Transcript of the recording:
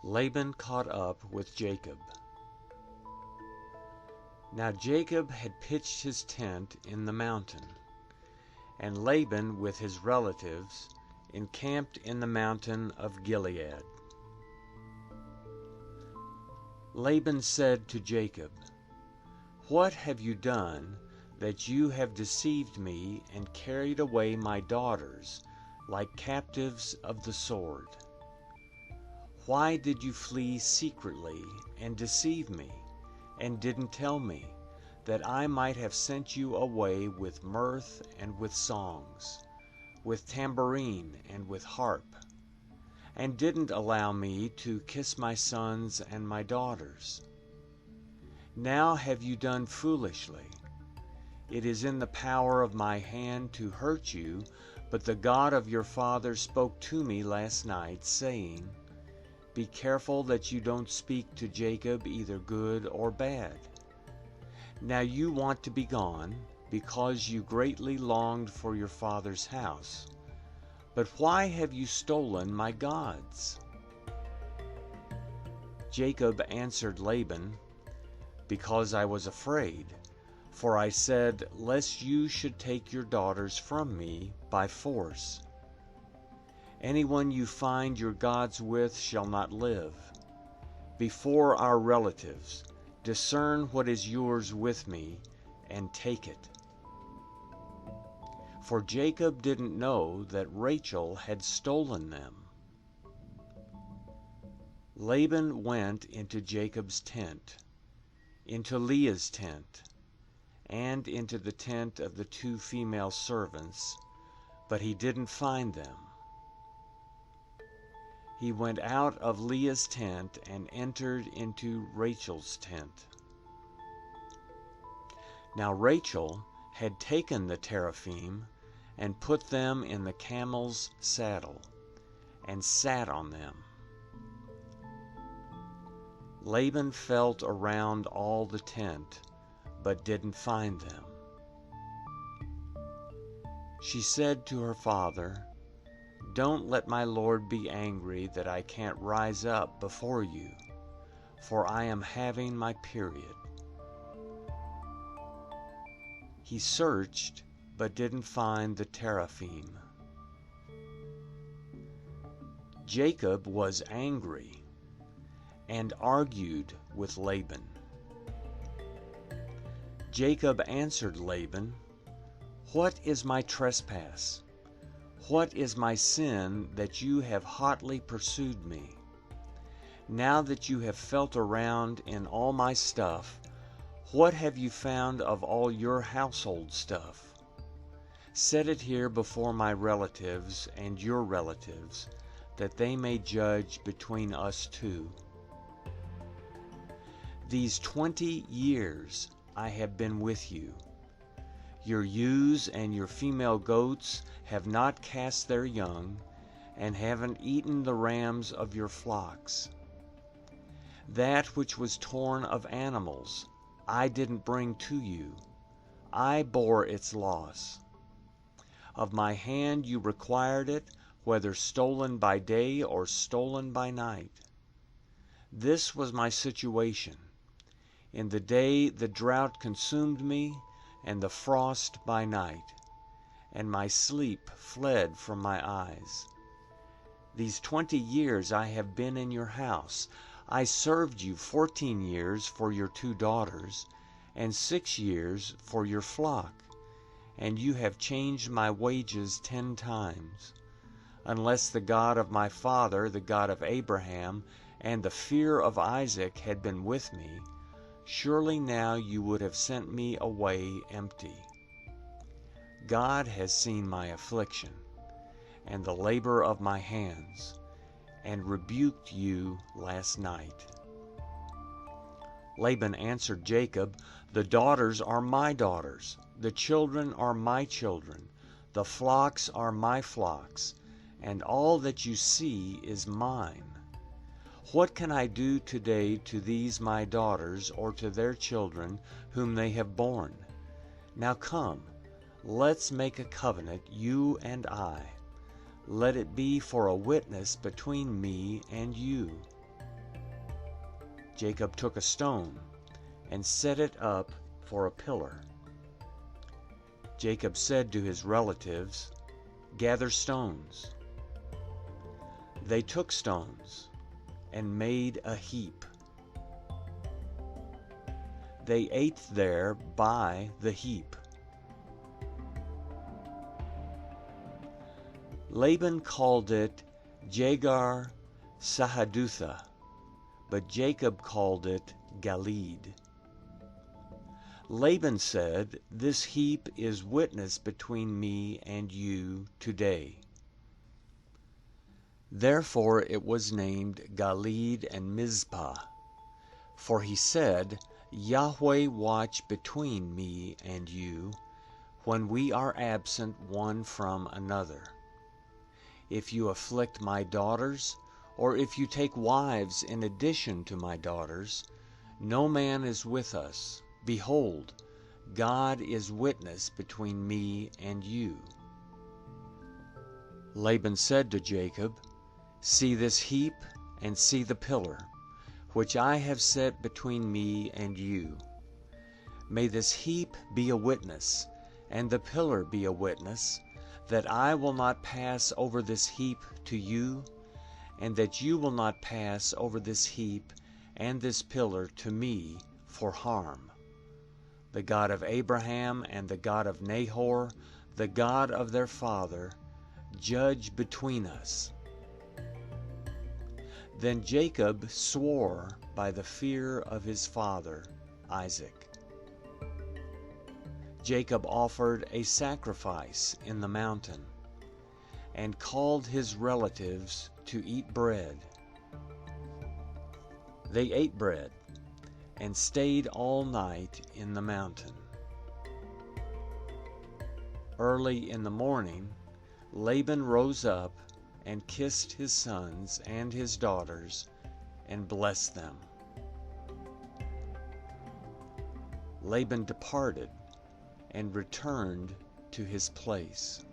Laban caught up with Jacob. Now Jacob had pitched his tent in the mountain, and Laban with his relatives encamped in the mountain of Gilead. Laban said to Jacob, "What have you done that you have deceived me and carried away my daughters like captives of the sword? Why did you flee secretly and deceive me, and didn't tell me, that I might have sent you away with mirth and with songs, with tambourine and with harp, and didn't allow me to kiss my sons and my daughters? Now have you done foolishly. It is in the power of my hand to hurt you, but the God of your father spoke to me last night, saying, 'Be careful that you don't speak to Jacob either good or bad.' Now you want to be gone, because you greatly longed for your father's house. But why have you stolen my gods?" Jacob answered Laban, "Because I was afraid, for I said, 'Lest you should take your daughters from me by force.' Anyone you find your gods with shall not live. Before our relatives, discern what is yours with me, and take it." For Jacob didn't know that Rachel had stolen them. Laban went into Jacob's tent, into Leah's tent, and into the tent of the 2 female servants, but he didn't find them. He went out of Leah's tent and entered into Rachel's tent. Now Rachel had taken the teraphim and put them in the camel's saddle, and sat on them. Laban felt around all the tent, but didn't find them. She said to her father, "Don't let my lord be angry that I can't rise up before you, for I am having my period." He searched, but didn't find the teraphim. Jacob was angry and argued with Laban. Jacob answered Laban, "What is my trespass? What is my sin that you have hotly pursued me? Now that you have felt around in all my stuff, what have you found of all your household stuff? Set it here before my relatives and your relatives, that they may judge between us two. These 20 years I have been with you. Your ewes and your female goats have not cast their young, and haven't eaten the rams of your flocks. That which was torn of animals I didn't bring to you. I bore its loss. Of my hand you required it, whether stolen by day or stolen by night. This was my situation. In the day the drought consumed me, and the frost by night, and my sleep fled from my eyes. These 20 years I have been in your house. I served you 14 years for your 2 daughters, and 6 years for your flock, and you have changed my wages 10 times. Unless the God of my father, the God of Abraham, and the fear of Isaac had been with me, surely now you would have sent me away empty. God has seen my affliction and the labor of my hands, and rebuked you last night." Laban answered Jacob, "The daughters are my daughters, the children are my children, the flocks are my flocks, and all that you see is mine. What can I do today to these my daughters, or to their children whom they have borne? Now come, let's make a covenant, you and I. Let it be for a witness between me and you." Jacob took a stone and set it up for a pillar. Jacob said to his relatives, "Gather stones." They took stones and made a heap. They ate there by the heap. Laban called it Jegar Sahadutha, but Jacob called it Galeed. Laban said, "This heap is witness between me and you today." Therefore it was named Galeed and Mizpah, for he said, "Yahweh watch between me and you when we are absent one from another. If you afflict my daughters, or if you take wives in addition to my daughters, no man is with us. Behold, God is witness between me and you." Laban said to Jacob, "See this heap and see the pillar, which I have set between me and you. May this heap be a witness, and the pillar be a witness, that I will not pass over this heap to you, and that you will not pass over this heap and this pillar to me for harm. The God of Abraham and the God of Nahor, the God of their father, judge between us." Then Jacob swore by the fear of his father Isaac. Jacob offered a sacrifice in the mountain, and called his relatives to eat bread. They ate bread, and stayed all night in the mountain. Early in the morning, Laban rose up and kissed his sons and his daughters, and blessed them. Laban departed and returned to his place.